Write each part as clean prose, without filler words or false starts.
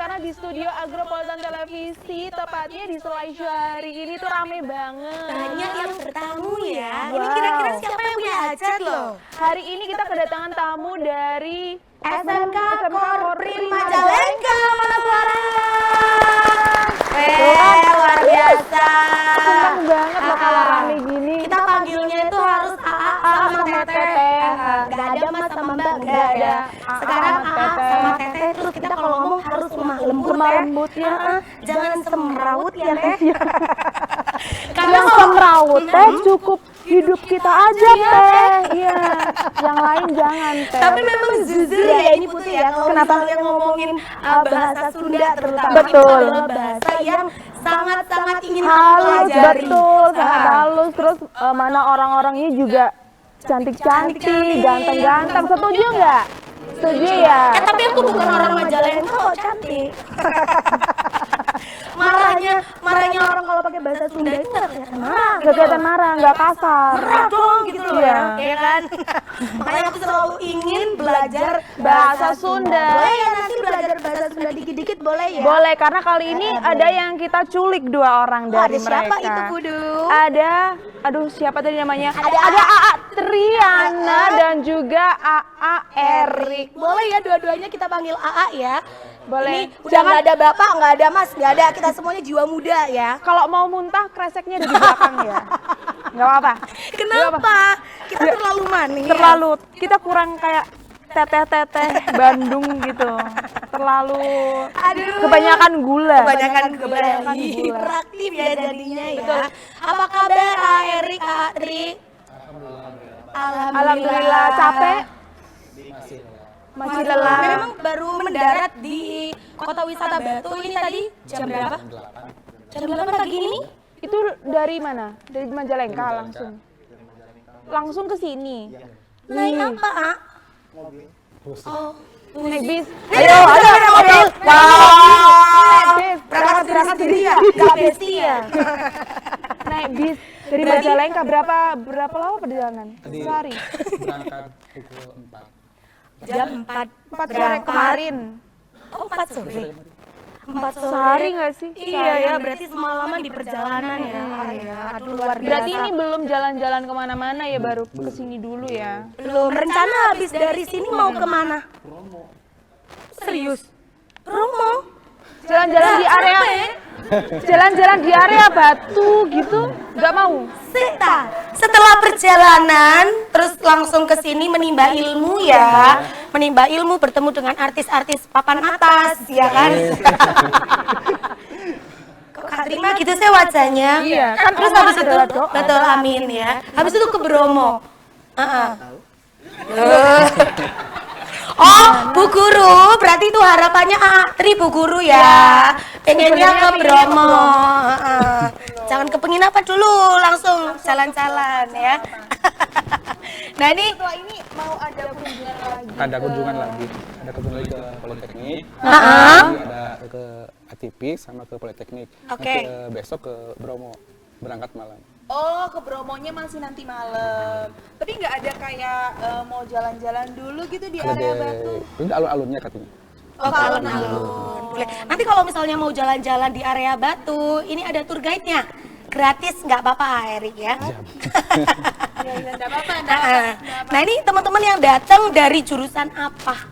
karena di studio Agropolitan Televisi, tepatnya di Selai hari ini tuh rame banget. Banyak yang bertamu ya. Wow. Ini kira-kira siapa yang punya hajat loh? Hari ini kita kedatangan tamu dari SMK Korpri Majalengka. Mana suara? Luar biasa. Senang banget loh kalau rame gini. Kita panggilnya itu harus AA sama Teteh. Gak ada Mas sama Mbak, gak ada. Sekarang AA sama Teteh, terus kita kalau ngomong harus lemah lembut ya. Jangan semrawut ya Teh. Karena semrawut teh cukup hidup kita aja teh. Iya, yang lain jangan teh. Tapi memang jujur ya ini Putih ya, kalau misalnya ngomongin bahasa Sunda terutama Betul. itu adalah bahasa yang sangat-sangat ingin halus, pelajari. betul, sangat halus. Terus mana orang-orangnya juga cantik-cantik, ganteng-ganteng. Setuju nggak? Setuju ya? Tapi aku bukan orang Majalengka kok cantik. marahnya orang kalau pakai bahasa Sunda itu nggak kelihatan marah. Gak kelihatan marah, nggak kasar. Marah dong gitu loh Iya. ya kan? Makanya aku selalu ingin belajar Bahasa Sunda. Boleh ya nanti belajar bahasa Sunda dikit-dikit boleh ya? Boleh, karena kali ini ada yang kita culik 2 orang dari Ada siapa mereka. itu Budu? Ada, aduh siapa tadi namanya? Ada AA Triana dan juga AA Erik. Boleh ya dua-duanya kita panggil AA ya? Boleh. Ini udah nggak ada bapak, nggak ada mas, nggak ada. Kita semuanya jiwa muda ya. Kalau mau muntah kreseknya ada di belakang ya. Nggak apa-apa. Kenapa? Kita terlalu manis. Terlalu, kita kurang kayak teteh-teteh Bandung gitu. Terlalu kebanyakan gula. Kebanyakan gula. gula. Hiperaktif ya jadinya ya. Apa kabar A Erik, A Tri? Alhamdulillah. Capek? Masih lelah. Memang baru mendarat di kota wisata Batu ini tadi jam berapa? Jam 8 pagi ini? Itu dari mana? Dari Majalengka langsung? Langsung ke sini? Naik apa, A? Oh, Naik bis? ayo naik mobil. Naik bis. Berangkat sendiri ya? Gak besti ya? Naik bis. Dari Majalengka berapa lama perjalanan? Sehari? Berangkat pukul 4. Jam 4 sore kemarin. Oh, 4 sore. 4 sore. Sehari nggak sih? Iya ya, berarti semalaman di perjalanan ya. Aduh luar biasa. Berarti ini belum jalan-jalan kemana-mana ya, baru kesini dulu ya? Belum rencana habis dari sini mau kemana? Serius? Bromo? Jalan-jalan di area, jalan-jalan di area Batu gitu, nggak mau? Sita, setelah perjalanan terus langsung ke sini menimba ilmu ya. Menimba ilmu bertemu dengan artis-artis papan atas ya kan. Kok Kak Rima gitu sih wajahnya? Iya, kan Terus Allah habis itu adalah doa. betul amin ya. Habis itu ke Bromo. Oh, Bu Guru, berarti itu harapannya Tri Bu Guru ya. Pengennya ke Bromo. Jangan ke penginapan dulu, langsung jalan-jalan ya. Nah ini Setelah ini mau ada kunjungan lagi. Ada kunjungan lagi ke Politeknik, Heeh. ada ke ATP sama ke Politeknik. Oke. Nanti besok ke Bromo, berangkat malam. Oh, ke Bromonya masih nanti malam. Tapi nggak ada kayak mau jalan-jalan dulu gitu di area Batu? Ini alun-alunnya katanya. Oh, ke alun-alun. Boleh. Nanti kalau misalnya mau jalan-jalan di area Batu, ini ada tour guide-nya. Gratis, nggak apa-apa Erik ya. Nggak apa-apa. Nah ini teman-teman yang datang dari jurusan apa?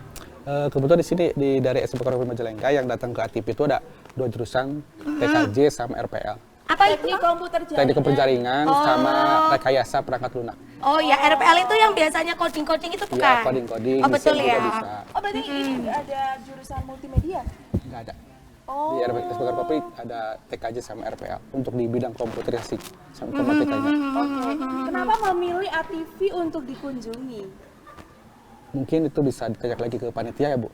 Kebetulan di sini dari SMK Korpri Majalengka yang datang ke ATP itu ada 2 jurusan, TKJ sama RPL. Apa itu? Teknik komputer Teknik Penjaringan sama rekayasa perangkat lunak. Oh ya, RPL itu yang biasanya coding-coding itu bukan? Iya, coding-coding. Oh betul desain ya. juga bisa. Oh, berarti ini ada jurusan multimedia? Nggak ada. Oh. Di SMK Korpri ada TKJ sama RPL untuk di bidang komputeristik sama informatikanya. Oke. Kenapa memilih ATV untuk dikunjungi? Mungkin itu bisa ditanya lagi ke panitia ya, Bu.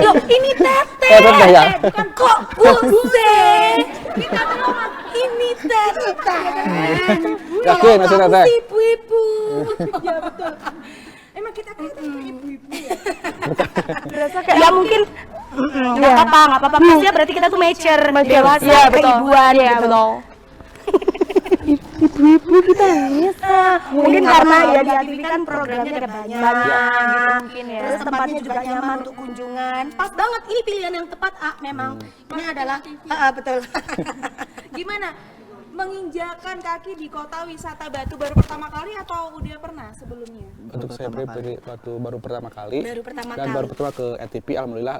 Loh, ini Teteh. Teteh ya? Bukan kok Buse. Kita ngomong ini Teteh. Yakin masih Teteh? Ibu-ibu. Ya betul. Emang kita kayak ibu-ibu ya? Berasa kayak ya mungkin nggak apa-apa. Pastinya berarti kita tuh mature, dewasa, Iya, betul. keibuan Iya, gitu. betul. ibu-ibu kita nangis. Mungkin karena ya di ATV kan programnya ada banyak, gitu mungkin ya. Terus tempatnya juga nyaman untuk kunjungan. Pas banget, ini pilihan yang tepat, memang. Ini adalah, betul. Gimana? Menginjakan kaki di kota wisata Batu baru pertama kali atau udah pernah sebelumnya? Untuk saya pribadi waktu baru pertama kali. Baru pertama dan kali. baru pertama ke ATP, alhamdulillah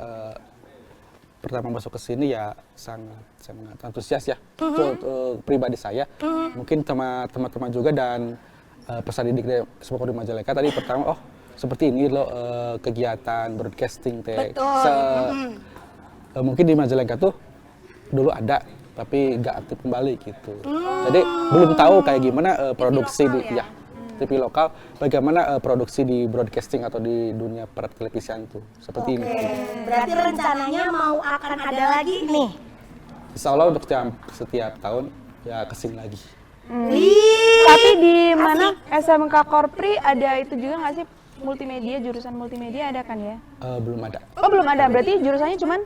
pertama masuk ke sini ya sangat antusias ya. Untuk pribadi saya, mungkin sama teman-teman juga dan peserta didik dari Sepak di Majalengka tadi pertama seperti ini loh kegiatan broadcasting teh. Betul. Mungkin di Majalengka tuh dulu ada tapi nggak aktif kembali gitu. Jadi belum tahu kayak gimana produksi di TV lokal, bagaimana produksi di broadcasting atau di dunia pertelevisian tuh seperti ini. Berarti rencananya mau akan ada lagi nih. Insya Allah untuk setiap tahun ya kesini lagi. Tapi di mana SMK Korpri ada itu juga nggak sih multimedia, jurusan multimedia ada kan ya? Belum ada. Oh belum ada, berarti jurusannya cuman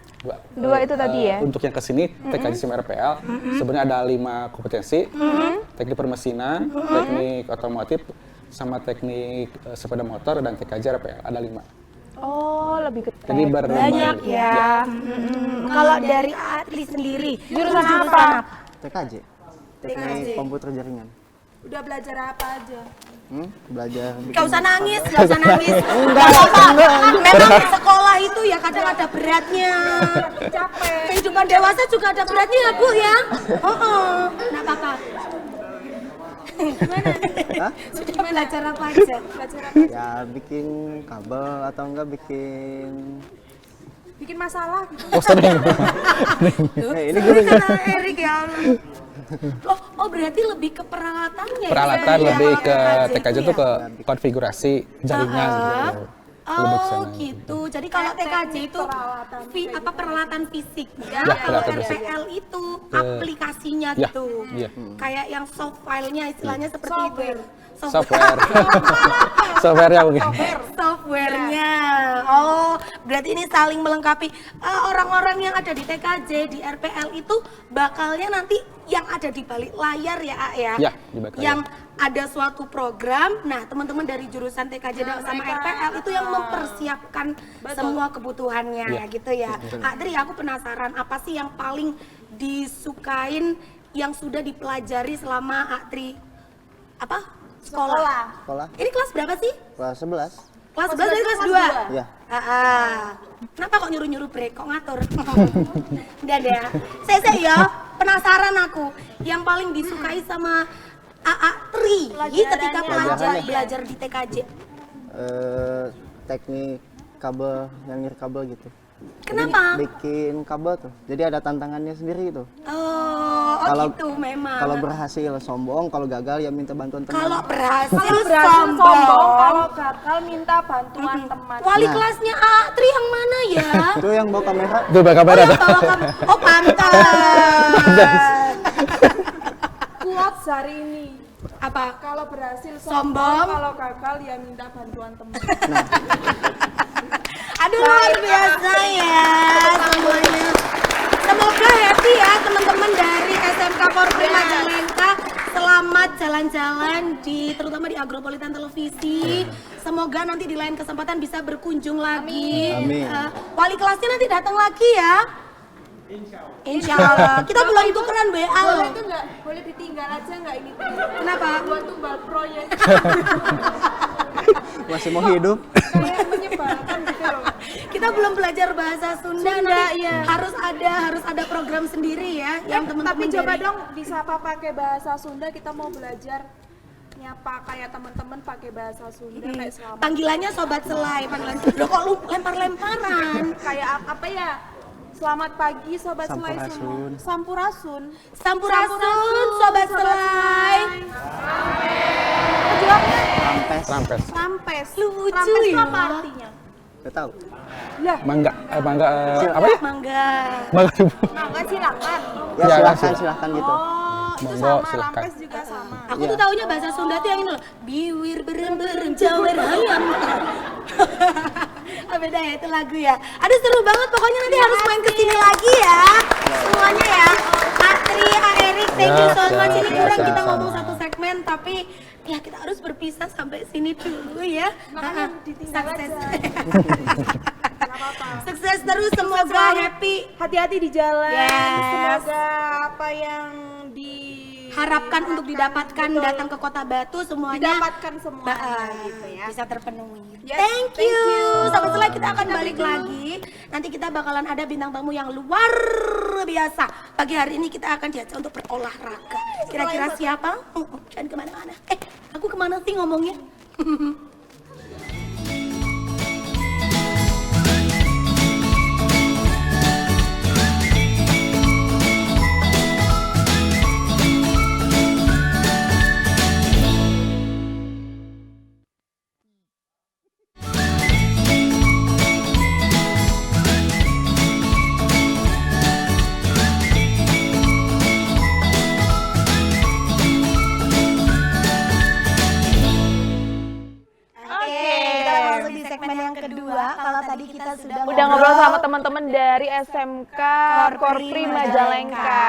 dua itu tadi ya? Untuk yang kesini TKJ SIM RPL sebenarnya ada 5 kompetensi, teknik permesinan, teknik otomotif, sama teknik sepeda motor dan TKJ RPL ada 5. Oh lebih ke Jadi Banyak ya. Kalau dari Atli sendiri, jurusan apa? TKJ, teknik komputer jaringan. Udah belajar apa aja? Belajar bikin Gak usah nangis, gak usah nangis. Enggak apa-apa. Memang sekolah itu ya kadang ada beratnya. Capek. Kehidupan dewasa juga ada beratnya ya Bu ya. Nah kakak. Gimana? Hah? Sudah belajar apa aja? Belajar apa? ya bikin kabel atau enggak bikin Bikin masalah gitu. Oh sering. ini Sorry karena Erik ya Allah. Oh berarti lebih ke peralatannya ya? Peralatan Ya, lebih kalau ke TKJ TKJ itu itu ya? ke konfigurasi jaringan gitu. Lebih ke Oh sana. gitu. Jadi kalau TKJ itu peralatan fisik ya. Ya, Kalau peralatan fisik. RPL itu Ke- aplikasinya Ya, gitu. iya. Kayak yang soft file-nya istilahnya seperti itu. Software. Software-nya mungkin. Software-nya. Oh, berarti ini saling melengkapi. Orang-orang yang ada di TKJ, di RPL itu bakalnya nanti yang ada di balik layar ya, A, ya? Ya, di balik layar. Yang ada suatu program, nah teman-teman dari jurusan TKJ dan sama RPL itu yang mempersiapkan semua kebutuhannya Ya. gitu ya. Adri, aku penasaran apa sih yang paling disukain yang sudah dipelajari selama Adri sekolah? sekolah Ini kelas berapa sih? kelas 11. Kelas 11 dari kelas 2? Ya, Kenapa kok nyuruh-nyuruh break? Kok ngatur? Udah deh ya. Saya ya, penasaran aku. Yang paling disukai sama AA Tri ketika belajar di TKJ. Teknik kabel yang nyir kabel gitu. Kenapa? Bikin kabel tuh. Jadi ada tantangannya sendiri gitu. Oh gitu memang. Kalau berhasil sombong, kalau gagal ya minta bantuan teman. Kalau berhasil Sombong, sombong. kalau gagal minta bantuan teman. Wali Nah. kelasnya AA Tri yang mana ya? Itu yang bawa kamera. Tuh bakal kamera tuh. Oh pantas. Kuat hari ini. Apa? Kalau berhasil Sombong. sombong, kalau gagal ya minta bantuan teman. Aduh luar biasa ya semuanya. Semoga happy ya teman-teman dari SMK Korpri Majalengka. Selamat jalan-jalan terutama di Agropolitan Televisi. Semoga nanti di lain kesempatan bisa berkunjung lagi. Amin. Wali kelasnya nanti datang lagi ya. Insya Allah. Kita belum tukeran WA loh. Boleh tuh nggak? Boleh ditinggal aja nggak ini? Kenapa? Buat tumbal proyek. Masih mau hidup. Kayak menyebalkan gitu loh. Kita belum belajar bahasa Sunda, nanti harus ada program sendiri ya yang teman-teman Tapi coba dari- dong disapa pakai bahasa Sunda, kita mau belajar nyapa kayak teman-teman pakai bahasa Sunda kayak selamat. Panggilannya sobat selai, panggilan. Loh kok lu lempar-lemparan? Kayak apa ya? Selamat pagi sobat selai Sampurasun. semua. Sampurasun. Sampurasun sobat selai. Jawabnya Rampes. rampes. Lucu Rampes itu ya. apa artinya? Gak tahu. Mangga apa ya? Mangga. Mangga ibu. Mangga silakan. Ya Ya, silahkan, langsung. silahkan gitu. Oh, itu Monggo, sama silakan. rampes juga sama. Aku tuh taunya bahasa Sunda tuh yang ini loh. Biwir berem-berem jawer hayam. Oh, beda ya itu lagu ya. Aduh seru banget pokoknya nanti harus main kesini lagi ya. Semuanya ya. Atri, Erik, thank you so much. Ini kurang kita ngomong satu segmen. tapi ya kita harus berpisah sampai sini dulu ya. Makanya ditinggal Sukses. apa-apa. Sukses terus, semoga happy. Hati-hati di jalan. Yes. Semoga apa yang Harapkan untuk didapatkan datang ke Kota Batu semuanya didapatkan semuanya gitu ya. bisa terpenuhi. Yes, Thank thank you. you. Sampai setelah kita akan balik lagi. Nanti kita bakalan ada bintang tamu yang luar biasa. Pagi hari ini kita akan diajak untuk berolahraga. Kira-kira siapa? Jangan kemana-mana. Aku kemana sih ngomongnya? Kita masuk di segmen yang kedua. Kalau tadi kita sudah Udah ngobrol sama teman-teman dari SMK Korpri Majalengka.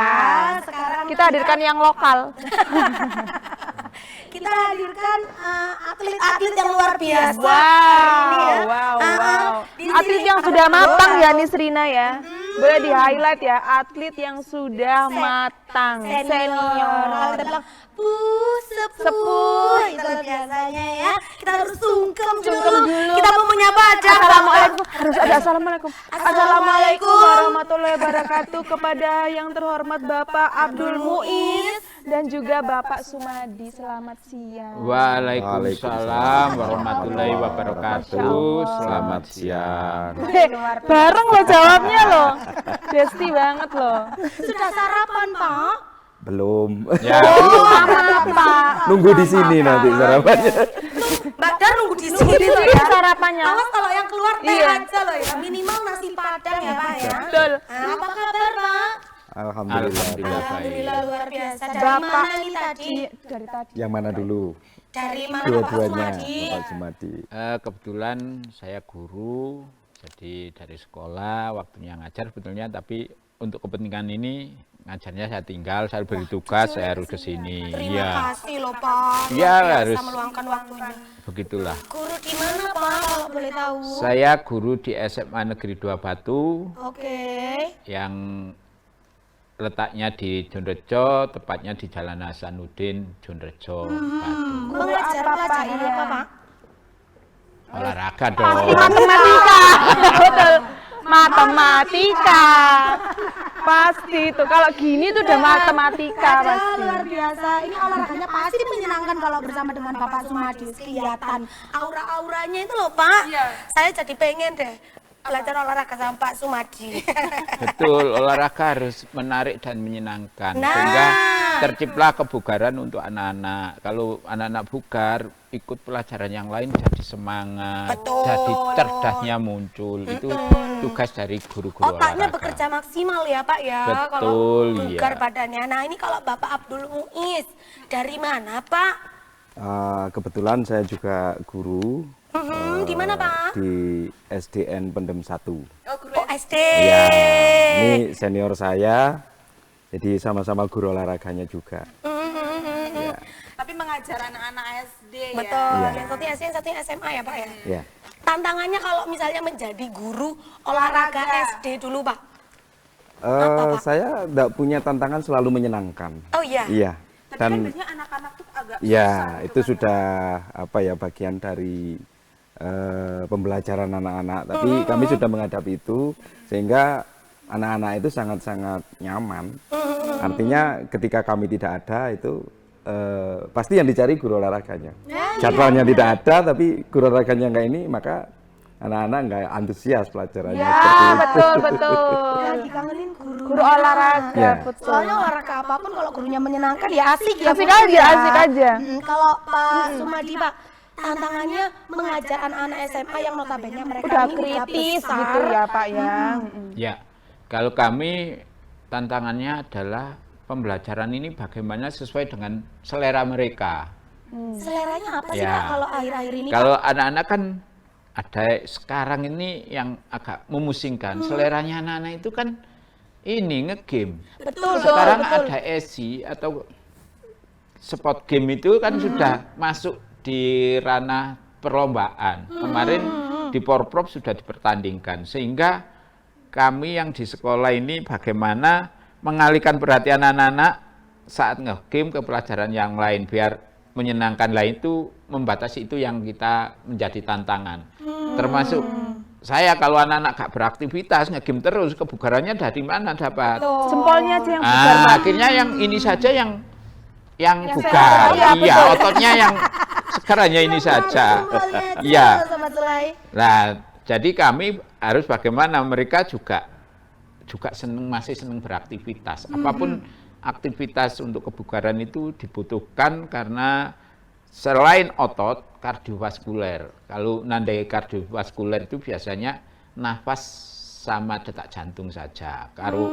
Sekarang Kita hadirkan yang lokal. kita hadirkan atlet-atlet yang luar biasa. Wow, wow. Atlet yang sudah matang ya Nisrina ya. Boleh di-highlight ya, atlet yang sudah matang, senior. Kalau kita bilang sepuh, itu biasanya ya. Kita harus sungkem dulu. Kita mau menyapa aja. Assalamualaikum. Harus ada assalamualaikum. Assalamualaikum warahmatullahi wabarakatuh kepada yang terhormat Bapak Abdul Muiz dan juga Bapak Sumadi. Selamat siang. Waalaikumsalam warahmatullahi wabarakatuh. Selamat siang. Bareng lo jawabnya lo. Besti banget lo. Sudah sarapan, Pak? Belum. Ya, Sama Pak. Nunggu di sini nanti sarapannya. Mbak Dan nunggu di sini loh Ini ya. sarapannya. Awas kalau yang keluar teh Iya. aja loh ya. Minimal nasi padang ya, Pak ya. Betul. Apa kabar, Pak? Alhamdulillah. alhamdulillah baik. Alhamdulillah luar biasa. Dari Bapak mana nih tadi? dari tadi. Yang mana dulu? Dari mana Bapak Dua-duanya. Sumadi? Bapak Sumadi. Kebetulan saya guru, jadi dari sekolah waktunya ngajar sebetulnya, tapi untuk kepentingan ini ngajarnya saya tinggal, saya beri tugas, saya harus ke sini. Terima Iya, kasih loh Pak. Iya, Luar biasa harus. meluangkan waktunya. begitulah. Guru di mana Pak kalau boleh tahu? Saya guru di SMA Negeri 2 Batu Oke. yang letaknya di Jonrejo, tepatnya di Jalan Hasanuddin, Jonrejo, Batu. Mengajar pelajaran Iya. apa Pak? Olahraga dong. Matematika. Betul. Matematika. Pasti itu. Kalau gini tuh udah matematika Ada pasti. luar biasa. Ini olahraganya pasti menyenangkan kalau bersama dengan Bapak Sumadi. Kelihatan aura-auranya itu loh Pak. Saya jadi pengen deh belajar olahraga sama Pak Sumadi. Betul, olahraga harus menarik dan menyenangkan. Nah. Sehingga terciptalah kebugaran untuk anak-anak. Kalau anak-anak bugar, ikut pelajaran yang lain jadi semangat, Betul. jadi cerdasnya muncul. Itu tugas dari guru-guru Otaknya olahraga. bekerja maksimal ya Pak ya. Betul, Kalau bugar iya. badannya. Nah ini kalau Bapak Abdul Muiz dari mana Pak? Kebetulan saya juga guru Di mana Pak? di SDN Pendem 1. Oh SD. Ya, ini senior saya. Jadi sama-sama guru olahraganya juga. Ya, Tapi mengajar anak-anak SD Betul. Iya. Yang satunya SD, yang satunya SMA ya Pak ya. ya. Tantangannya kalau misalnya menjadi guru olahraga SD dulu Pak. Saya tidak punya tantangan, selalu menyenangkan. Oh iya. Iya. Tapi kan Dan biasanya anak-anak tuh agak ya susah itu sudah apa ya bagian dari pembelajaran anak-anak. Tapi kami sudah menghadapi itu sehingga anak-anak itu sangat-sangat nyaman. Artinya ketika kami tidak ada itu pasti yang dicari guru olahraganya. Jadwalnya tidak ada tapi guru olahraganya enggak ini, maka anak-anak enggak antusias pelajarannya seperti Ya, itu. betul, betul. Dikangenin guru. Guru olahraga, Ya. betul. Soalnya olahraga apapun kalau gurunya menyenangkan ya asik ya. Asik Bu, aja, ya. asik aja. Kalau Pak Sumadi Pak, tantangannya mengajar anak-anak SMA yang notabene mereka Udah ini kritis besar. gitu ya Pak ya. Ya, kalau kami tantangannya adalah pembelajaran ini bagaimana sesuai dengan selera mereka. Seleranya apa sih Ya. Pak kalau akhir-akhir ini? Kalau anak-anak kan ada sekarang ini yang agak memusingkan. Seleranya anak-anak itu kan ini ngegame. Betul, Sekarang betul. ada ESI atau sport game itu kan sudah masuk di ranah perlombaan. Kemarin di Porprov sudah dipertandingkan, sehingga kami yang di sekolah ini bagaimana mengalihkan perhatian anak-anak saat nge-game ke pelajaran yang lain, biar menyenangkan lain itu membatasi itu yang kita menjadi tantangan. Termasuk saya kalau anak-anak gak beraktivitas nge-game terus, kebugarannya dari mana dapat? Jempolnya aja yang bugar, Pak. Akhirnya yang ini saja yang bugar, sehat, iya ototnya yang segar hanya ini saja. Iya. Nah, jadi kami harus bagaimana mereka juga masih senang beraktivitas. Apapun aktivitas untuk kebugaran itu dibutuhkan karena selain otot, kardiovaskuler. Kalau nandai kardiovaskuler itu biasanya nafas sama detak jantung saja. Kalau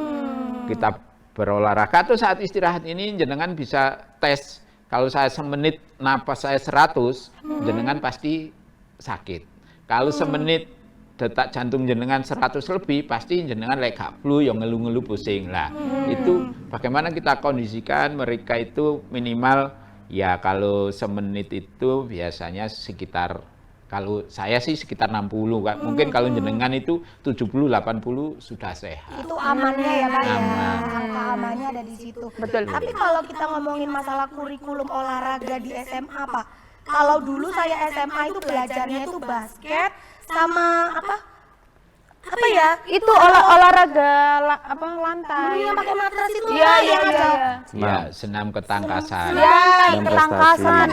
kita berolahraga atau saat istirahat ini jenengan bisa tes. Kalau saya semenit napas saya 100, jenengan pasti sakit. Kalau semenit detak jantung jenengan 100 lebih, pasti jenengan like gak flu, yang ngeluh-ngeluh pusing lah. Itu bagaimana kita kondisikan mereka itu minimal ya kalau semenit itu biasanya sekitar, kalau saya sih sekitar 60 kan. Mungkin kalau jenengan itu 70 80 sudah sehat. Itu amannya ya Pak ya. Aman. Angka amannya ada di situ. Betul. Tapi kalau kita ngomongin masalah kurikulum olahraga di SMA Pak. Kalau dulu saya SMA itu belajarnya itu basket sama apa ya? Itu olahraga lantai. Yang pakai matras itu Iya, Pak, iya, yang iya, ada. iya. Ya, senam ketangkasan. Ya, Senam ketangkasan.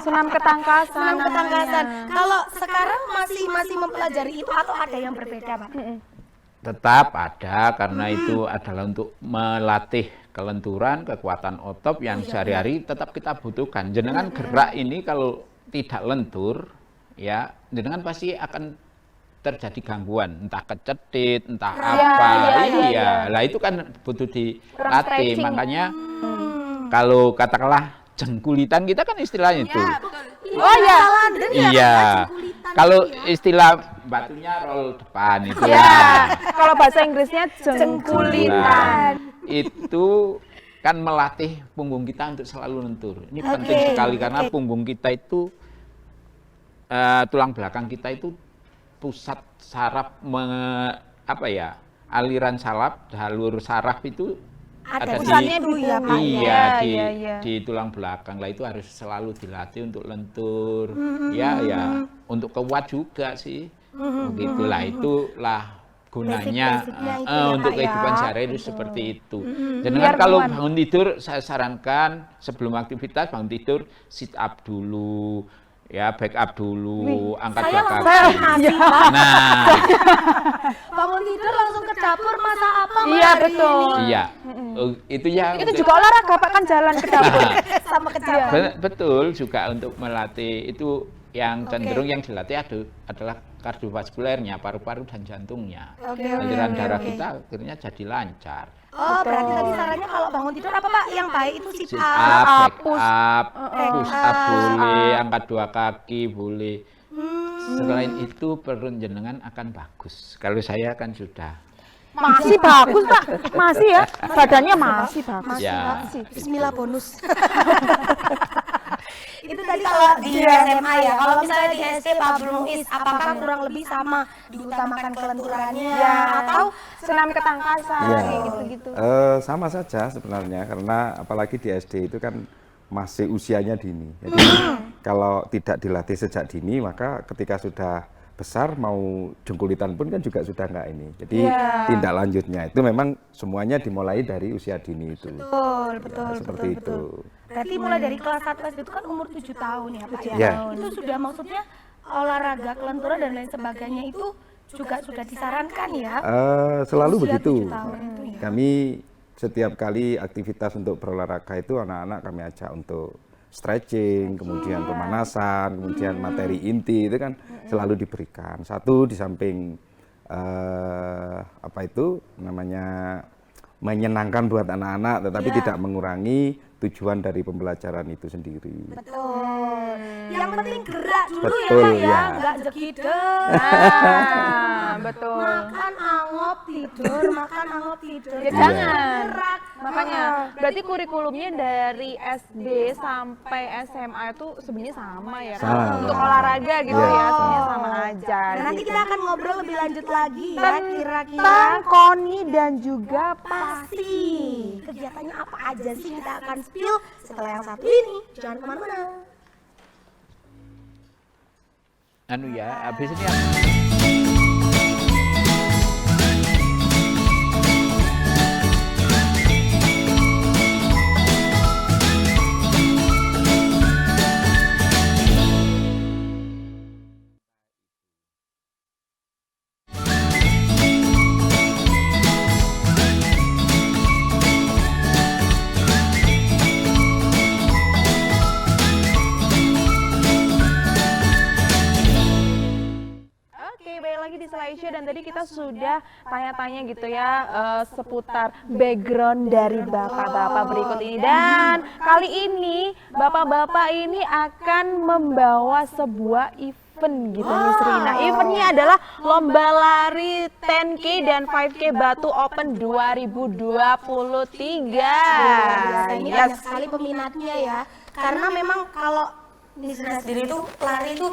Senam ketangkasan. Senam ketangkasan. namanya. Kalau sekarang masih mempelajari itu atau ada yang berbeda Pak? Tetap ada, karena itu adalah untuk melatih kelenturan, kekuatan otot yang sehari-hari tetap kita butuhkan. Jenengan gerak ini kalau tidak lentur, ya jenengan pasti akan terjadi gangguan, entah kecedit, entah apa. Iya, lah itu kan butuh dilatih. stretching. Makanya kalau katakanlah jengkulitan, kita kan istilahnya itu. Oh ya. Iya. Kalau istilah batunya roll depan itu Ya, ya. kalau bahasa Inggrisnya jengkulitan. Itu kan melatih punggung kita untuk selalu lentur. Ini penting sekali karena punggung kita itu tulang belakang kita itu pusat saraf aliran saraf, jalur saraf itu ada pusatnya dulu ya Pak. Iya, iya. di tulang belakang lah, itu harus selalu dilatih untuk lentur. Ya, untuk kuat juga sih. Begitulah, itulah gunanya Basic-basicnya itu ya, untuk Pak, kehidupan ya. sehari itu seperti itu. Jangan kalau bangun tidur, saya sarankan sebelum aktivitas bangun tidur sit up dulu, ya back up dulu, angkat dua kaki. Nah, Bangun tidur langsung ke dapur masak apa Pak? Iya, hari betul. ini? iya, itu ya. Itu juga olahraga, Pak, kan jalan ke dapur. Sama ke dapur. Betul juga untuk melatih itu yang cenderung yang dilatih adalah kardiovaskulernya, paru-paru dan jantungnya. Aliran darah kita akhirnya jadi lancar. Oh, berarti tadi sarannya kalau bangun tidur apa Pak? Yang baik itu sit Sit up. up, push up boleh, angkat dua kaki boleh. Selain itu perut jenengan akan bagus. Kalau saya kan sudah. Masih bagus, Pak. Masih ya. Badannya masih bagus. Ya. Bismillah bonus. Itu tadi kalau di SMA ya. Kalau misalnya di SD Pak Abdul Muiz, apakah kurang lebih sama diutamakan kelenturannya atau Senam ketangkasan, Iya. kayak gitu-gitu. Sama saja sebenarnya, karena apalagi di SD itu kan masih usianya dini. Jadi kalau tidak dilatih sejak dini, maka ketika sudah besar mau jengkulitan pun kan juga sudah enggak ini. Jadi tindak lanjutnya itu memang semuanya dimulai dari usia dini itu. betul, Seperti itu. Berarti mulai dari kelas 1 SD itu kan umur 7 tahun ya Pak ya. Ya. Itu sudah maksudnya olahraga kelenturan dan lain sebagainya itu juga sudah disarankan ya. Selalu Usia begitu. 7 tahun itu ya. Kami setiap kali aktivitas untuk berolahraga itu anak-anak kami ajak untuk stretching, kemudian pemanasan, kemudian materi inti itu kan selalu diberikan. Satu di samping menyenangkan buat anak-anak, tetapi tidak mengurangi tujuan dari pembelajaran itu sendiri. Betul. Yang penting gerak dulu Betul, ya Pak ya, ya. enggak jegide. Nah, betul. Makan angop tidur, makan angop tidur. Ya jangan. Makanya berarti kurikulumnya dari SD sampai SMA itu sebenarnya sama ya kan? Sama. Untuk olahraga gitu Iya, ya, sama. sebenarnya sama aja. Nah, nanti gitu. kita akan ngobrol lebih lanjut lagi ya, kira-kira Tentang Koni dan juga pasti kegiatannya apa aja sih, kita akan spill setelah yang satu ini. Jangan kemana-mana. Anu ya, habis ini Oke, balik lagi di Slideshow dan tadi kita sudah tanya-tanya gitu ya seputar background dari bapak-bapak berikut ini. Dan kali ini bapak-bapak ini akan membawa sebuah event gitu Miss Rina. Eventnya adalah lomba lari 10K dan 5K Batu Open 2023. Ini Yes. banyak sekali peminatnya ya, karena memang kalau di sana sendiri tuh lari tuh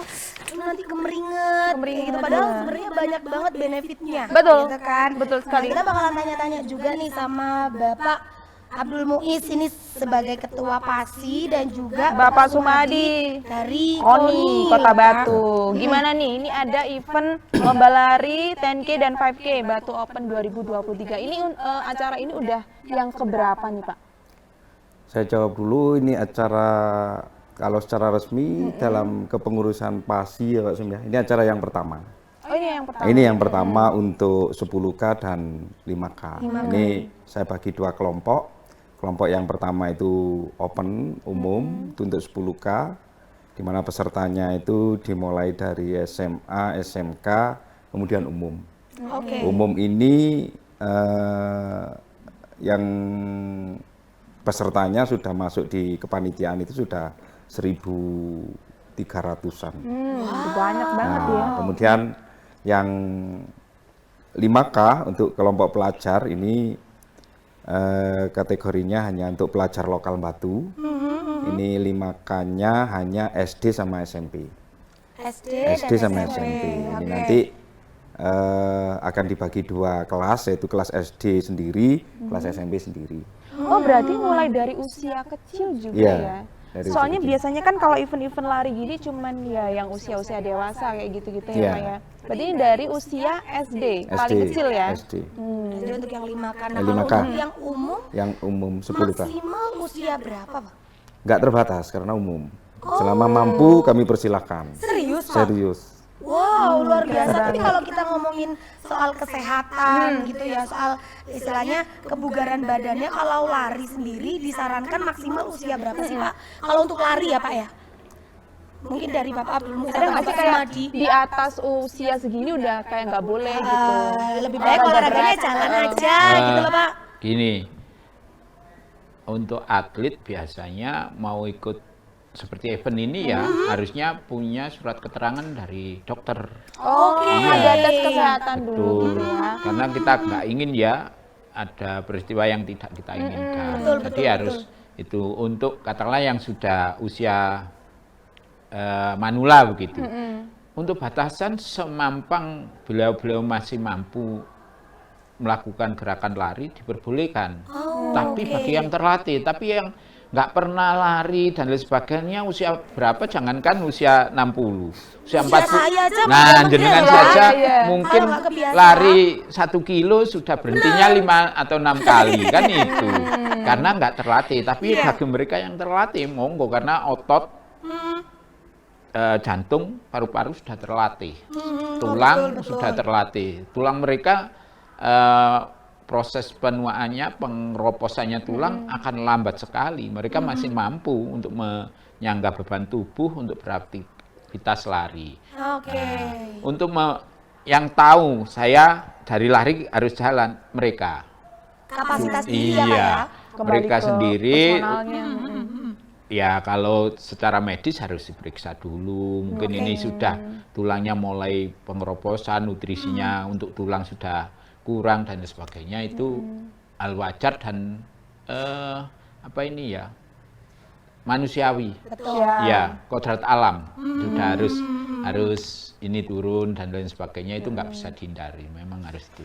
nanti kemeringet, kayak gitu. Padahal sebenarnya banyak banget benefitnya. Betul. gitu kan. Betul sekali. Nah, kita bakalan tanya-tanya juga nih sama Bapak Abdul Muiz ini sebagai ketua PASI dan juga Bapak Sumadi dari Koni Kota ya. Batu. Gimana nih? Ini ada event lomba lari 10K dan 5K Batu Open 2023. Ini acara ini udah yang keberapa nih, Pak? Saya jawab dulu, ini acara kalau secara resmi dalam kepengurusan PASI ya Pak Sum ya. Ini acara yang pertama. Oh, ini yang pertama. Ini yang pertama untuk 10K dan 5K. Ini saya bagi dua kelompok. Kelompok yang pertama itu open umum itu untuk 10K, di mana pesertanya itu dimulai dari SMA, SMK, kemudian umum. Oke. Umum ini yang pesertanya sudah masuk di kepanitiaan itu sudah 1.300-an. Banyak banget ya. Kemudian yang 5K untuk kelompok pelajar ini kategorinya hanya untuk pelajar lokal Batu. Ini 5K-nya hanya SD sama SMP. SD sama SMP. Ini Oke. nanti akan dibagi dua kelas, yaitu kelas SD sendiri, kelas SMP sendiri. Oh, berarti mulai dari usia kecil juga Iya, ya. dari Soalnya usia kecil. biasanya kan kalau event-event lari gini cuman ya yang usia-usia dewasa kayak gitu-gitu ya, Iya. Pak ya. Berarti ini dari usia SD, paling kecil ya. SD. Jadi untuk yang 5K. Nah, Yang kalau 5K. untuk yang umum Yang umum 10K. maksimal usia berapa, Pak? Nggak terbatas karena umum. Selama mampu kami persilahkan. Serius, Pak? Serius. Wow, luar biasa. Tapi kalau kita ngomongin soal kesehatan gitu ya, soal istilahnya kebugaran badannya, kalau lari sendiri disarankan maksimal usia berapa sih, Pak? Kalau untuk lari ya, Pak ya? Mungkin dari Bapak Abdul Muiz Ada atau nggak sih Bapak kayak Sumadi. di atas usia segini udah kayak nggak boleh gitu? Lebih baik olahraganya jalan aja gitu loh, Pak. Gini, untuk atlet biasanya mau ikut seperti event ini ya harusnya punya surat keterangan dari dokter. Oke, ada tes kesehatan dulu Betul. gitu ya. Karena kita nggak ingin ya ada peristiwa yang tidak kita inginkan. Jadi harus itu untuk katakanlah yang sudah usia manula begitu. Untuk batasan semampang beliau-beliau masih mampu melakukan gerakan lari diperbolehkan. Tapi bagi yang terlatih, tapi yang nggak pernah lari dan lain sebagainya usia berapa, jangankan usia 60, usia 40. saya aja Nah, udah jenengan begini, saja iya. mungkin Kalau nggak kebiasaan. lari 1 kilo sudah berhentinya 5 atau 6 kali kan itu. Karena nggak terlatih, tapi bagi mereka yang terlatih monggo karena otot jantung, paru-paru sudah terlatih, tulang sudah terlatih, tulang mereka proses penuaannya, pengeroposannya tulang akan lambat sekali. Mereka masih mampu untuk menyangga beban tubuh untuk beraktivitas lari. Oke. Untuk yang tahu saya dari lari harus jalan mereka. Kapasitas diri ya, Pak ya. Iya, Kembali mereka ke sendiri. personalnya. Ya kalau secara medis harus diperiksa dulu. Mungkin ini sudah tulangnya mulai pengeroposan, nutrisinya untuk tulang sudah kurang dan sebagainya itu al wajar dan apa ini ya, manusiawi. Ya, kodrat alam sudah harus ini turun dan lain sebagainya, itu nggak bisa dihindari, memang harus itu.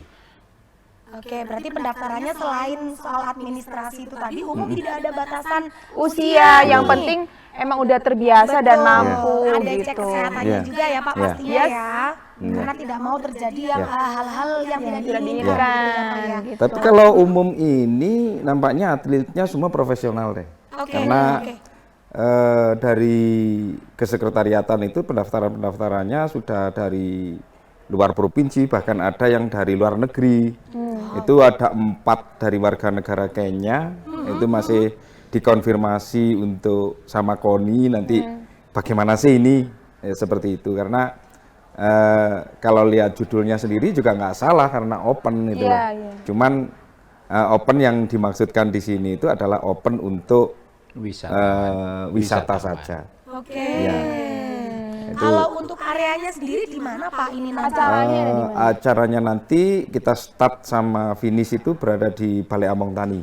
Oke, berarti pendaftarannya selain soal administrasi itu tadi, umum tidak ada batasan Usia yang penting emang udah terbiasa dan Betul. mampu Ada gitu. cek kesehatannya Iya. juga ya Pak Iya. pastinya Yes. ya. Karena tidak mau terjadi yang hal-hal yang tidak Tidak diinginkan. diinginkan gitu. Tapi kalau umum ini nampaknya atletnya semua profesional deh. Oke, Karena oke. dari kesekretariatan itu pendaftarannya sudah dari luar provinsi, bahkan ada yang dari luar negeri. Itu ada 4 dari warga negara Kenya, itu masih dikonfirmasi untuk sama KONI nanti bagaimana sih ini, seperti itu. Karena kalau lihat judulnya sendiri juga nggak salah karena open itu. Iya, iya. Cuman open yang dimaksudkan di sini itu adalah open untuk wisata Wisatawan. saja. Oke. Iya. Kalau untuk areanya sendiri di mana Pak ini nanti? Acaranya ada di mana? Acaranya nanti kita start sama finish itu berada di Balai Among Tani.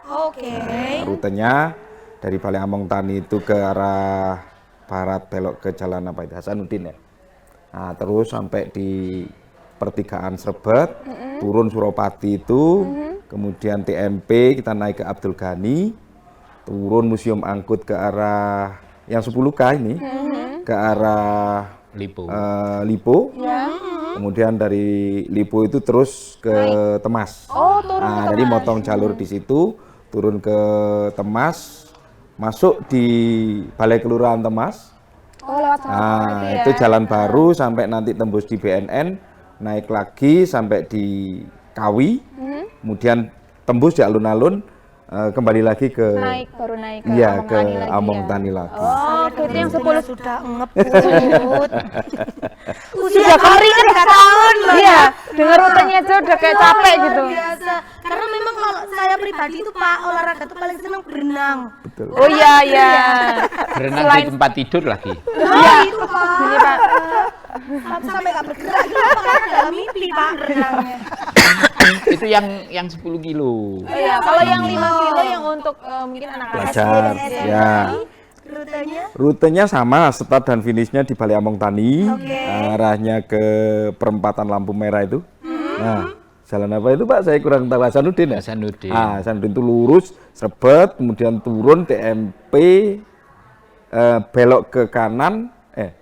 Oke. Rutenya dari Balai Among Tani itu ke arah barat belok ke jalan apa itu, Hasanuddin ya. Nah, terus sampai di pertigaan Srebet, turun Suropati itu, kemudian TMP kita naik ke Abdul Ghani, turun Museum Angkut ke arah yang 10K ini, ke arah Lipo. Lipo. Kemudian dari Lipo itu terus ke Temas. Oh, turun Nah, jadi motong jalur di situ, turun ke Temas, masuk di Balai Kelurahan Temas. Oh, lewat sana Nah, lagi ya. itu jalan baru sampai nanti tembus di BNN, naik lagi sampai di Kawi, kemudian tembus di alun-alun, kembali lagi ke baru naik ke iya, Among ke Tani lagi Among ya. Tani lagi. Oh, itu yang 10 sudah ngebut. Usia kering kan 3 tahun loh. Iya, denger rutenya aja udah kayak capek Luar gitu. biasa. Karena memang kalau saya pribadi itu Pak olahraga tuh paling seneng berenang. Betul. Oh iya, iya. Berenang di tempat tidur lagi. Iya, Itu Pak. gini Pak. Sampai gak bergerak gitu Pak karena dalam mimpi Pak berenangnya. Itu yang 10 kilo. Iya, kalau yang 5 kilo yang untuk mungkin anak-anak Belajar, ya. Rutenya Rutenya sama, start dan finishnya di Balai Among Tani, arahnya ke perempatan lampu merah itu. Nah, jalan apa itu Pak? Saya kurang tahu. Hasanuddin ya? Hasanuddin. Hasanuddin itu lurus, Srebet, kemudian turun TMP, belok ke kanan,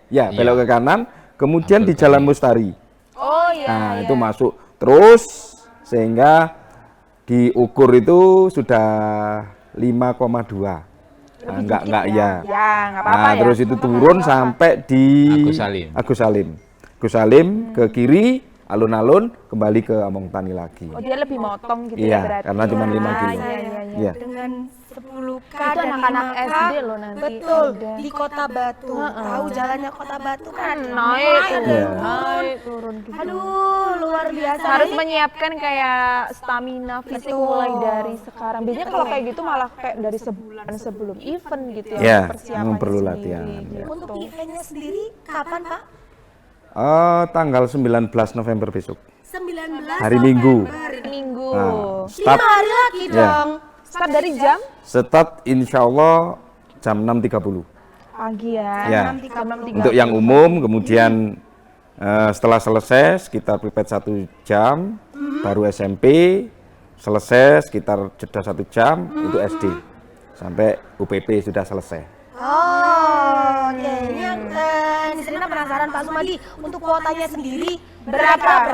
belok ke kanan, kemudian di Jalan Mustari. Oh iya. Nah, itu masuk terus sehingga diukur itu sudah 5,2. Nah, enggak ya. Ya, nggak apa-apa Nah, ya. terus itu turun sampai di Agus Salim. Agus Salim ke kiri, alun-alun, kembali ke Among Tani lagi. Oh, dia lebih motong gitu Iya, ya berarti. karena cuma 5 kilo. Iya, iya, iya. Iya. dengan 10K Itu dan anak-anak 5K, SD loh nanti betul ada. di Kota Batu. Tahu jalannya Kota Batu kan? Naik, Iya. naik, turun gitu. Aduh, luar biasa. Harus Ini menyiapkan kayak stamina fisik mulai dari sekarang. Biasanya kalau kayak gitu malah kayak dari sebulan sebelum event gitu ya. Iya, persiapannya memang perlu sendiri, latihan, gitu. ya. untuk eventnya sendiri kapan Pak? Tanggal 19 November besok, 19 hari Minggu. Minggu. Nah, 5 start hari lagi Ya. dong. Start dari jam start insya Allah jam 6.30. pagi ya. Ya. Jam 6.30. Untuk yang umum, kemudian setelah selesai sekitar pipet 1 jam, baru SMP, selesai sekitar jeda 1 jam, itu SD. Sampai UPP sudah selesai. Oh, oke. Ini Serina penasaran Pak Sumadi, untuk kuotanya sendiri berapa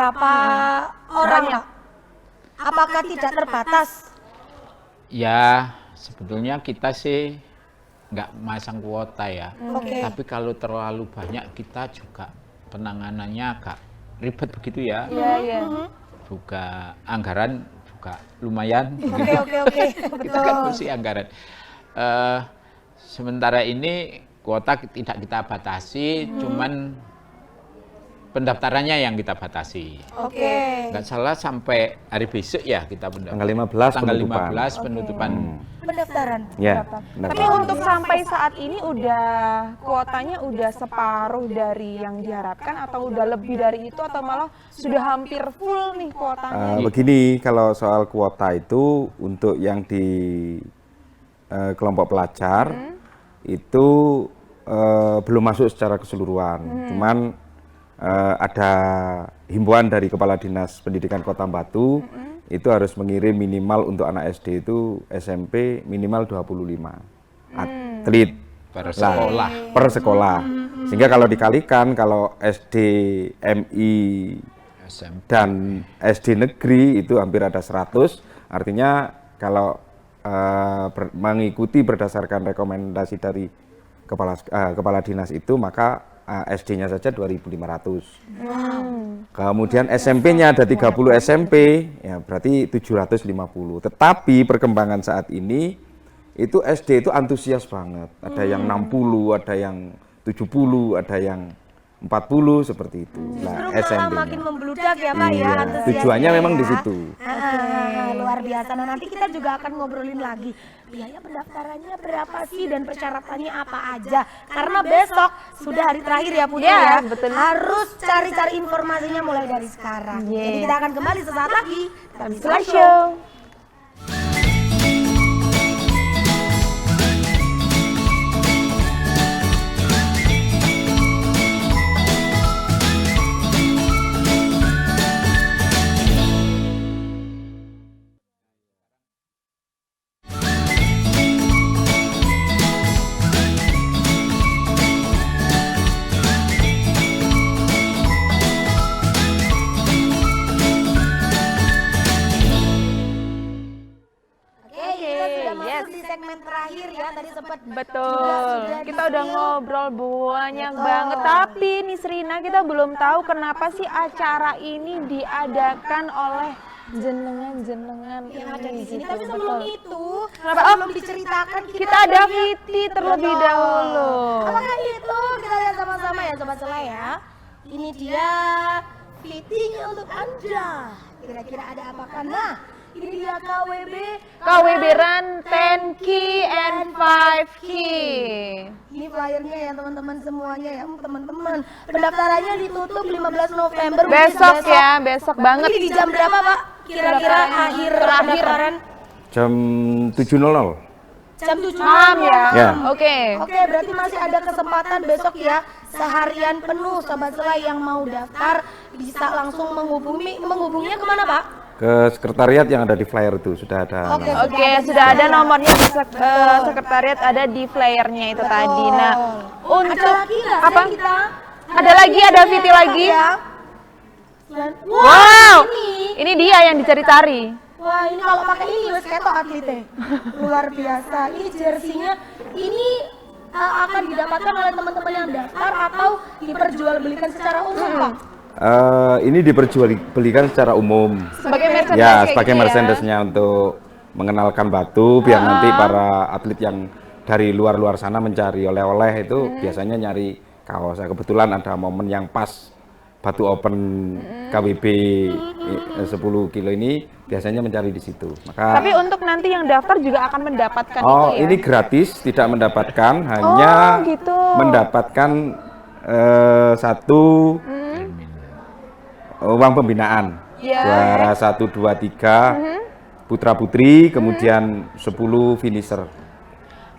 orang Pak? Apakah tidak terbatas? Ya, sebetulnya kita sih nggak masang kuota ya. Oke. Tapi kalau terlalu banyak kita juga penanganannya agak ribet begitu ya. Iya, iya. Juga anggaran juga lumayan. Oke. Kita kan mesti anggaran. Sementara ini kuota tidak kita batasi, cuman pendaftarannya yang kita batasi. Oke. Nggak salah sampai hari besok ya kita pendaftaran. Tanggal 15 Tanggal penutupan. 15 penutupan. Pendaftaran. Ya, Tapi pendaftaran. untuk sampai saat ini udah kuotanya udah separuh dari yang diharapkan atau udah lebih dari itu atau malah sudah hampir full nih kuotanya? Begini, kalau soal kuota itu untuk yang di kelompok pelajar itu belum masuk secara keseluruhan. Cuman ada himbauan dari Kepala Dinas Pendidikan Kota Batu itu harus mengirim minimal untuk anak SD itu SMP minimal 25 atlet Per sekolah. per sekolah. Sehingga kalau dikalikan kalau SD, MI SMP. dan SD negeri itu hampir ada 100, artinya kalau mengikuti berdasarkan rekomendasi dari kepala dinas itu maka SD-nya saja 2.500. Kemudian SMP-nya ada 30 SMP, ya berarti 750. Tetapi perkembangan saat ini itu SD itu antusias banget. Ada yang 60, ada yang 70, ada yang 40 seperti itu. Nah, Justru malah SMP-nya. makin membludak ya Pak ya. Iya, antusiasnya tujuannya memang ya. di situ. Luar biasa. Nah nanti kita juga akan ngobrolin lagi biaya pendaftarannya berapa sih dan persyaratannya apa aja. Karena besok sudah hari terakhir ya Putri Yes, ya. betul. Harus cari-cari informasinya mulai dari sekarang. Yes. Jadi kita akan kembali sesaat lagi. Kami Slideshow. Oke, kita sudah masuk di segmen terakhir ya. Tadi sempat Betul, kita udah ngobrol banyak banget. Tapi nih Serina, kita belum tahu kenapa sih acara ini diadakan oleh jenengan-jenengan yang ada di sini. gitu. Tapi sebelum Betul. itu, Kenapa? sebelum diceritakan Kita ada Viti terlebih dahulu. Apakah itu? Kita lihat sama-sama ya Sobat Selai ya. Ini dia fittingnya untuk Anda. Kira-kira ada apakah? Nah, ini dia KWB. KWB Run 10K and 5K. Ini flyernya ya teman-teman semuanya ya teman-teman. Pendaftarannya ditutup 15 November. Besok which is ya, besok banget. Ini di jam berapa Pak? Kira-kira akhir pendaftaran Jam 7.00. jam 7 Malam ya? Ya. Oke. Oke, berarti masih ada kesempatan besok ya, seharian penuh Sobat Selai yang mau daftar bisa langsung menghubunginya kemana Pak? Ke sekretariat yang ada di flyer itu sudah ada. Oke. nomor. Oke, sudah ada nomornya di sekretariat, ada di flyernya itu tadi. Nah, untuk Ada lagi nggak apa? Say, kita? Ada lagi, ada Viti lagi. Ya. Wow, ini dia yang dicari-cari. Wah, ini kalau pakai ini wes ketok atletnya. Luar biasa. Ini jersinya ini akan didapatkan oleh teman-teman yang daftar atau diperjualbelikan secara umum, Pak? Ini diperjualbelikan secara umum. Sebagai merchandise Ya, kayak sebagai gitu ya. merchandise-nya untuk mengenalkan Batu biar nanti para atlet yang dari luar-luar sana mencari oleh-oleh itu biasanya nyari kaos. Nah, kebetulan ada momen yang pas Batu Open KWB 10 kilo ini biasanya mencari di situ. Maka Tapi untuk nanti yang daftar juga akan mendapatkan oh, itu ya? ini gratis, tidak mendapatkan, hanya gitu. mendapatkan satu uang pembinaan. Ya. Juara 1, 2, 3 putra-putri, kemudian 10 finisher.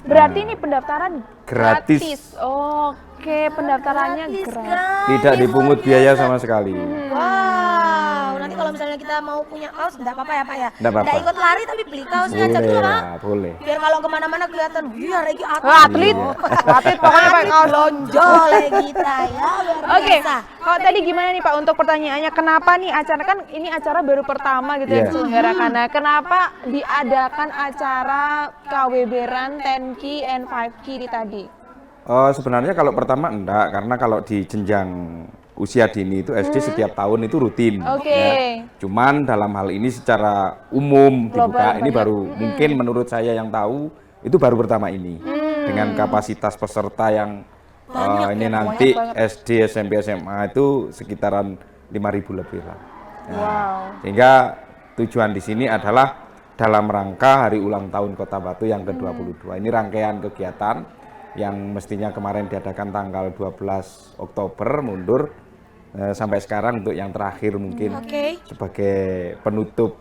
Berarti ini pendaftaran Gratis. Oke, pendaftarannya gratis. Tidak dipungut biaya sama sekali. Wow, nanti kalau misalnya kita mau punya kaos, enggak apa-apa ya Pak ya? Nggak apa-apa. Nggak ikut lari tapi beli kaosnya aja Boleh dulu Pak. ya, boleh. Biar kalau kemana-mana kelihatan, iya lagi atlet. Wah, atlet, atlet pokoknya pakai kaos. Lonjol kita ya, luar Oke, biasa. kalau tadi gimana nih Pak untuk pertanyaannya, kenapa nih acara, kan ini acara baru pertama gitu yang Iya. diselenggarakan. Nah, kenapa diadakan acara KWB Run 10K and 5K di tadi? Sebenarnya kalau pertama enggak, karena kalau di jenjang usia dini itu SD setiap tahun itu rutin. Oke. Ya. Cuman dalam hal ini secara umum Global dibuka, ini banget. baru mungkin menurut saya yang tahu itu baru pertama ini. Dengan kapasitas peserta yang ini nanti SD, SMP, SMA itu sekitaran 5.000 lebih lah. Nah, sehingga tujuan di sini adalah dalam rangka Hari Ulang Tahun Kota Batu yang ke-22. Ini rangkaian kegiatan yang mestinya kemarin diadakan tanggal 12 Oktober mundur sampai sekarang untuk yang terakhir mungkin sebagai penutup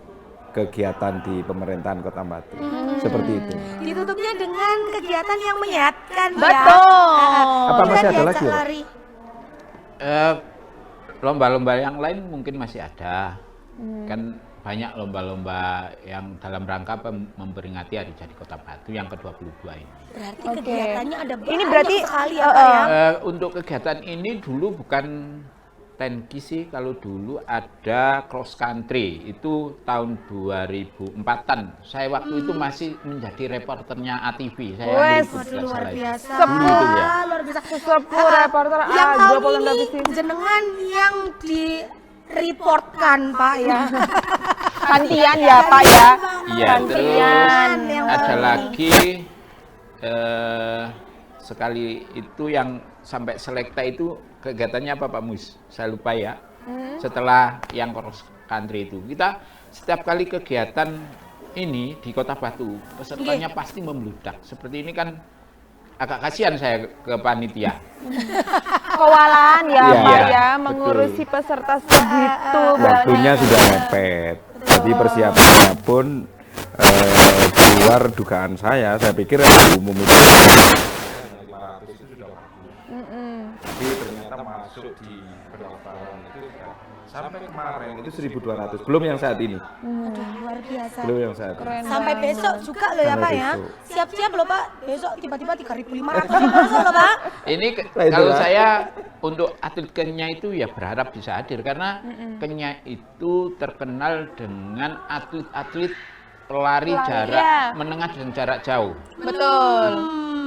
kegiatan di pemerintahan Kota Batu. Seperti itu. Ditutupnya dengan kegiatan yang menyehatkan ya. Betul. Apa masih ada lagi, Pak? lari. Lomba-lomba yang lain mungkin masih ada. Kan banyak lomba-lomba yang dalam rangka memperingati Hari Jadi Kota Batu yang ke-22 ini. Berarti kegiatannya ada banyak Ini berarti, sekali ya, Pak ya. Untuk kegiatan ini dulu bukan tenki sih, kalau dulu ada cross country, itu tahun 2004-an. Saya waktu itu masih menjadi reporternya ATV. Saya Wes, meliput, nggak Luar salah itu. biasa. Dulu itu ya. Luar biasa. Sesepuh reporter Yang tahun 26 ini divisi. jenengan yang di-reportkan Pak ya. Gantian ya Pak ya. Iya, terus Gantian. ada lagi sekali itu yang sampai selekta itu kegiatannya apa Pak Mus? Saya lupa ya. Setelah yang cross country itu, kita setiap kali kegiatan ini di Kota Batu, pesertanya pasti membludak. Seperti ini kan agak kasihan saya ke panitia. Kewalahan ya Iya, Pak iya, ya mengurusi peserta segitu Waktunya banyak. sudah mepet. Jadi persiapannya pun di luar dugaan saya pikir umum itu 500 itu sudah tapi ternyata masuk di pendaftaran itu sampai kemarin itu 1.200, belum yang saat ini. Aduh, luar biasa. Belum yang saat ini. Sampai besok juga loh ya Sampai Pak ya. besok. Siap-siap loh Pak. Besok tiba-tiba 3.500 masuk loh Pak. Ini Nah, kalau itulah. saya untuk atlet Kenya itu ya berharap bisa hadir karena Kenya itu terkenal dengan atlet-atlet pelari jarak ya. menengah dan jarak jauh. Betul.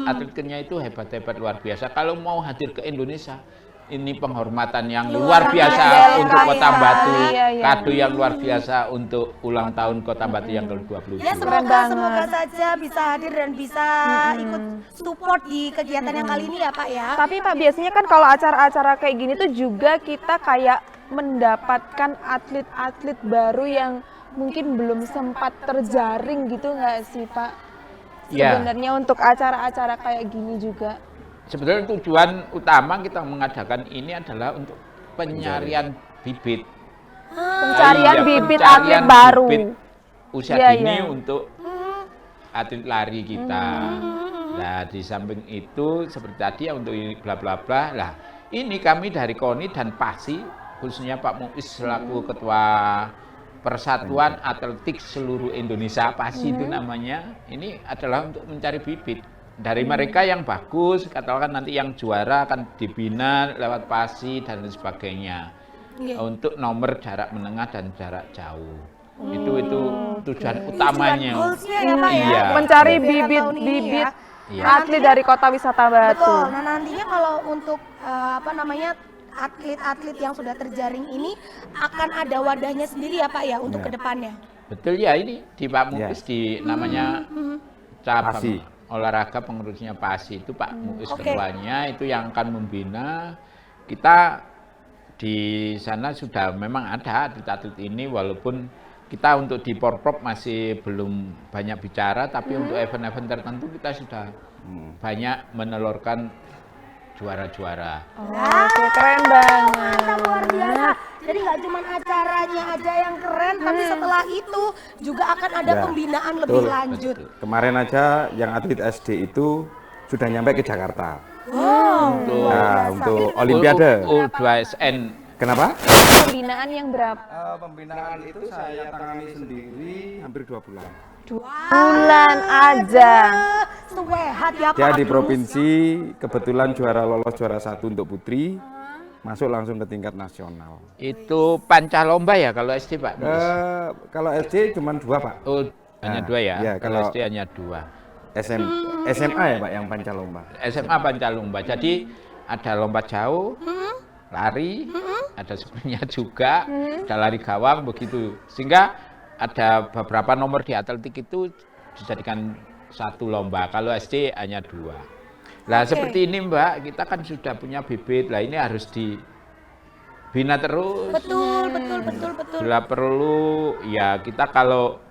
Atlet Kenya itu hebat-hebat luar biasa. Kalau mau hadir ke Indonesia, ini penghormatan yang luar biasa biasa untuk Kota sekali. Batu, Iya, iya. kado yang luar biasa untuk ulang tahun Kota Batu yang ke-22. Ya semoga saja bisa hadir dan bisa ikut support di kegiatan yang kali ini ya Pak ya. Tapi Pak biasanya kan kalau acara-acara kayak gini tuh juga kita kayak mendapatkan atlet-atlet baru yang mungkin belum sempat terjaring gitu nggak sih Pak? Ya. Sebenarnya untuk acara-acara kayak gini juga. Sebetulnya tujuan utama kita mengadakan ini adalah untuk penyarian bibit. Pencarian Iya, bibit pencarian atlet baru. bibit usia Iya, dini iya. untuk atlet lari kita. Nah, di samping itu seperti tadi ya untuk ini bla bla bla. Lah, ini kami dari KONI dan PASI khususnya Pak Muiz selaku ketua Persatuan Atletik Seluruh Indonesia, PASI itu namanya. Ini adalah untuk mencari bibit dari mereka yang bagus, katakan nanti yang juara akan dibina lewat PASI dan lain sebagainya. Untuk nomor jarak menengah dan jarak jauh. Itu tujuan utamanya. Goalsnya ya Pak ya. Iya. Mencari Tahun ini bibit-bibit ya. Iya. atlet dari Kota Wisata Batu. Betul. Nah nantinya kalau untuk atlet-atlet yang sudah terjaring ini akan ada wadahnya sendiri ya Pak ya untuk kedepannya. Betul ya, ini di Pak Muiz di namanya cabang PASI. olahraga pengurusnya PASI itu Pak Muiz Oke. ketuanya itu yang akan membina. Kita di sana sudah memang ada atlet-atlet ini walaupun kita untuk di Porprov masih belum banyak bicara, tapi untuk event-event tertentu kita sudah banyak menelurkan juara-juara. Oke, keren banget. Mantap, luar biasa. Jadi nggak cuma acaranya aja yang keren, tapi setelah itu juga akan ada Ya, pembinaan lebih betul. lanjut. Kemarin aja yang atlet SD itu sudah nyampe ke Jakarta. Untuk Nah, untuk Olimpiade. U2SN. Kenapa? Pembinaan yang berapa? Pembinaan itu saya tangani sendiri hampir 2 bulan. Bulan aja. Sehat ya Pak. Dia di provinsi kebetulan lolos juara 1 untuk putri, masuk langsung ke tingkat nasional. Itu pancalomba ya kalau SD Pak? Kalau SD cuma 2 Pak. Oh, hanya Nah, 2 ya? iya, Kalau kalau- SD hanya 2. SMA ya Pak yang pancalomba. SMA pancalomba. Jadi ada lompat jauh, lari, ada sebenarnya juga, ada lari gawang begitu. Sehingga ada beberapa nomor di atletik itu dijadikan satu lomba. Kalau SD hanya 2. Nah, seperti ini Mbak, kita kan sudah punya bibit. Lah ini harus dibina terus. Betul. Bila perlu ya kita kalau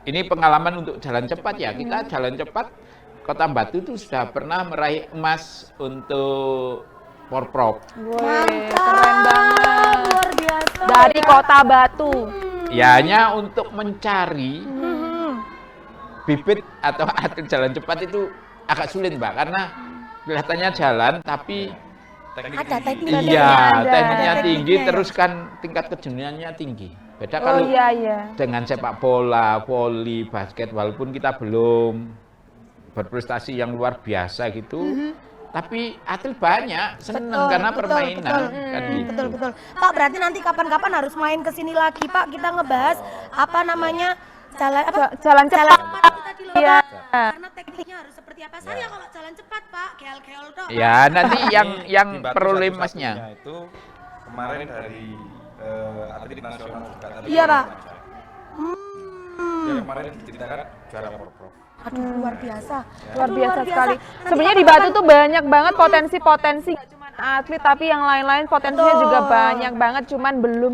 ini pengalaman untuk jalan cepat ya, kita jalan cepat Kota Batu itu sudah pernah meraih emas untuk Porprov. Woi, keren banget. Luar biasa. Dari Kota Batu. Ya hanya untuk mencari bibit atau atlet jalan cepat itu agak sulit Mbak, karena kelihatannya jalan tapi Ada tekniknya. iya ada. tekniknya Ada tinggi, tekniknya. terus kan tingkat kejenuhannya tinggi. Beda Oh kalau iya iya. dengan sepak bola, voli, basket, walaupun kita belum berprestasi yang luar biasa gitu, tapi atlet banyak seneng karena permainan kan gitu. Betul. Pak, berarti nanti kapan-kapan harus main ke sini lagi, Pak. Kita ngebahas apa namanya? Jalan cepat. Kita di Iya. karena tekniknya harus seperti apa? Saya kalau jalan cepat, Pak, keol-keol dong. Ya nanti yang Di Batu perlu satu-satunya emasnya. itu kemarin dari atlet nasional juga tadi. Iya, Pak. Yang kemarin diceritakan juara Porprov. Aduh, luar biasa. Luar biasa sekali. Sebenarnya di Batu tuh banyak banget potensi-potensi, gak cuma atlet tapi yang lain-lain potensinya juga banyak banget, cuman belum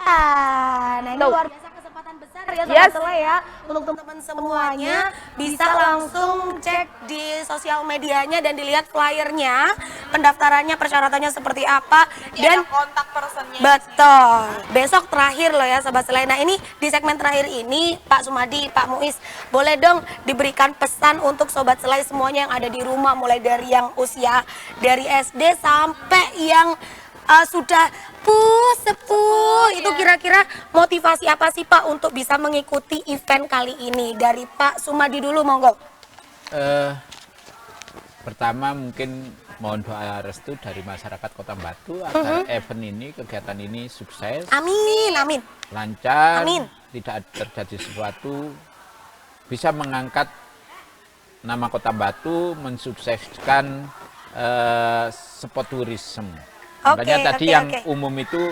Nah ini Tuh. luar biasa kesempatan besar ya Yes. Sobat Sele ya. Untuk teman-teman semuanya bisa langsung cek di sosial medianya dan dilihat flyernya, pendaftarannya, persyaratannya seperti apa dan kontak personnya. betul. Besok terakhir loh ya Sobat Sele. Nah ini di segmen terakhir ini Pak Sumadi, Pak Muiz, boleh dong diberikan pesan untuk Sobat Sele semuanya yang ada di rumah, mulai dari yang usia dari SD sampai yang sudah sepuh. Itu kira-kira motivasi apa sih Pak untuk bisa mengikuti event kali ini? Dari Pak Sumadi dulu monggo. Pertama mungkin mohon doa restu dari masyarakat Kota Batu agar event ini, kegiatan ini sukses, Amin. lancar, Amin. tidak terjadi sesuatu, bisa mengangkat nama Kota Batu, mensukseskan spot tourism. Makanya tadi yang umum itu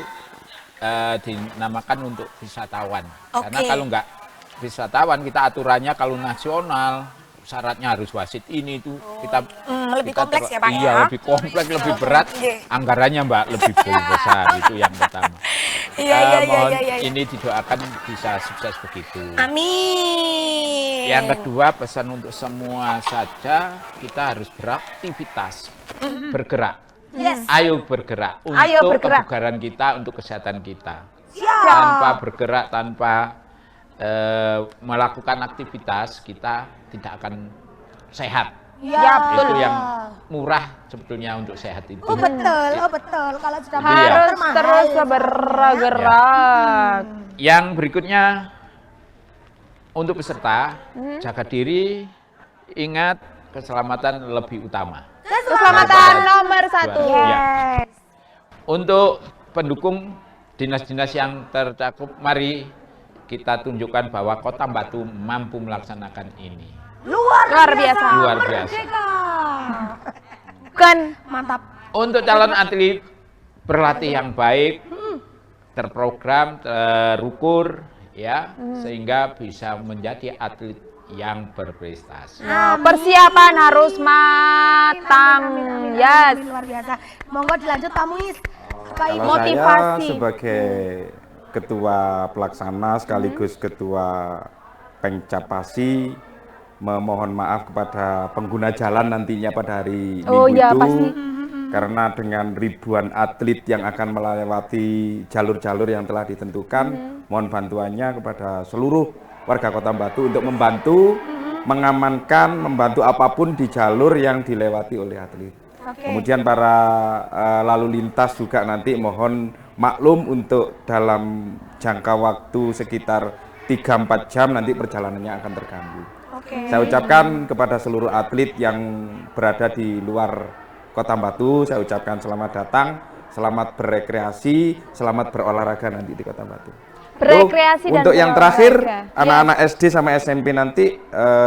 dinamakan untuk wisatawan. Karena kalau nggak wisatawan, kita aturannya kalau nasional syaratnya harus wasit ini itu kita Lebih kita kompleks ya Pak iya, ya. lebih kompleks, lebih berat. Oke. Anggarannya Mbak lebih besar, itu yang pertama. Mohon Iya. ini didoakan bisa sukses begitu. Amin. Yang kedua, pesan untuk semua saja, kita harus beraktivitas, bergerak. Yes. Ayo bergerak untuk Ayo bergerak. kebugaran kita, untuk kesehatan kita. Siap. Tanpa bergerak, tanpa melakukan aktivitas, kita tidak akan sehat. Ya, Itu yang murah sebetulnya untuk sehat itu. Oh betul. Kalau sudah Itu ya. harus terus bergerak. Yang berikutnya untuk peserta, jaga diri, ingat keselamatan lebih utama. Keselamatan nomor 1. Ya. Untuk pendukung dinas-dinas yang tercakup, mari kita tunjukkan bahwa Kota Batu mampu melaksanakan ini. Luar biasa. Luar biasa. Kan Mantap. Untuk calon atlet, berlatih yang baik, terprogram, terukur, ya, sehingga bisa menjadi atlet yang berprestasi. persiapan harus matang. Yes. Luar biasa. Monggo dilanjut Pak Muiz. Apa Kalau Motivasi. saya sebagai ketua pelaksana sekaligus ketua Pengcapasi memohon maaf kepada pengguna jalan nantinya pada hari Oh, Minggu ya, itu pasti. karena dengan ribuan atlet yang akan melewati jalur-jalur yang telah ditentukan, mohon bantuannya kepada seluruh warga Kota Batu untuk membantu mengamankan, membantu apapun di jalur yang dilewati oleh atlet. Kemudian para lalu lintas juga nanti mohon maklum untuk dalam jangka waktu sekitar 3-4 jam nanti perjalanannya akan terganggu. Saya ucapkan kepada seluruh atlet yang berada di luar Kota Batu, saya ucapkan selamat datang, selamat berekreasi, selamat berolahraga nanti di Kota Batu. Berekreasi dan Untuk yang terakhir, berolahraga. anak-anak SD sama SMP nanti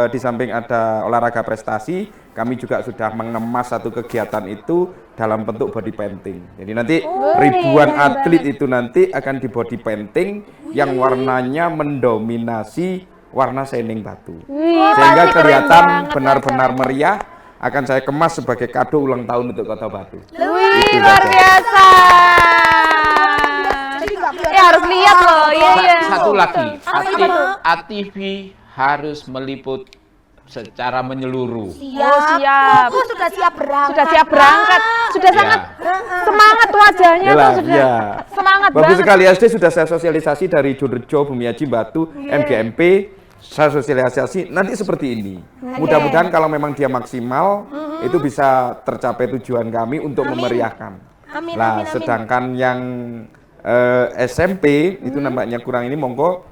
di samping ada olahraga prestasi, kami juga sudah mengemas satu kegiatan itu dalam bentuk body painting. Jadi nanti ribuan atlet itu nanti akan di body painting yang warnanya mendominasi warna shining batu. Wih, Sehingga pasti keren kelihatan banget benar-benar meriah, akan saya kemas sebagai kado ulang tahun untuk Kota Batu. Wih, Itu luar saja. biasa. Harus lihat loh. Iya, iya. Satu lagi, Betul. ATV harus meliput secara menyeluruh. Oh, siap. Oh, sudah siap berangkat. Sudah siap berangkat. Sudah Ya. sangat semangat wajahnya tuh Yalah, sudah. ya. Semangat Bagus banget. sekali, SD sudah saya sosialisasi dari Jodorejo, Bumiaji, Batu, MGMP. Saya sosialisasi nanti seperti ini. Mudah-mudahan kalau memang dia maksimal, itu bisa tercapai tujuan kami untuk memeriahkan. Amin, Nah, amin, amin. sedangkan yang SMP itu nampaknya kurang ini, monggo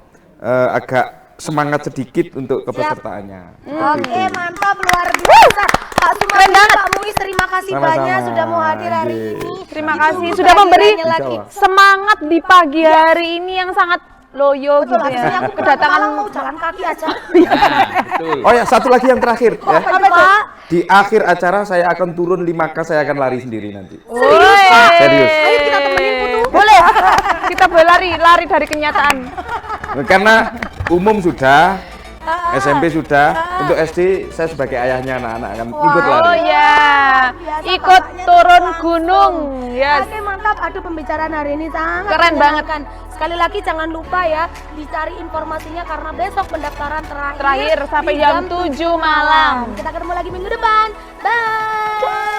agak semangat sedikit untuk kepesertaannya. Seperti Oke, itu. mantap, luar biasa. Pak Sumardi, Keren banget. Pak Muiz, terima kasih Sama-sama. banyak sudah mau hadir hari Nggih. ini. Terima kasih Ditunggu sudah memberi kehadirannya lagi. Insya Allah. semangat di pagi hari ini yang sangat loyo Betul, gitu habis ini ya. aku Kedatangan mau jalan kaki aja. Nah, betul. Oh ya, satu lagi yang terakhir ya. Apa itu, Pak? Di akhir acara saya akan turun 5K, saya akan lari sendiri nanti. Woi. Serius. Ayo kita temenin Putu. Boleh. Kita boleh lari dari kenyataan. Karena umum sudah, SMP sudah, untuk SD saya sebagai ayahnya anak-anak akan ikut Oh lari. ya, Biasa ikut bapaknya turun tuh. gunung. Yes. Oke, mantap. Aduh, pembicaraan hari ini sangat Keren banget. menyenangkan. Sekali lagi jangan lupa ya dicari informasinya karena besok pendaftaran terakhir Terakhir sampai di jam 7 malam. Kita ketemu lagi minggu depan. Bye.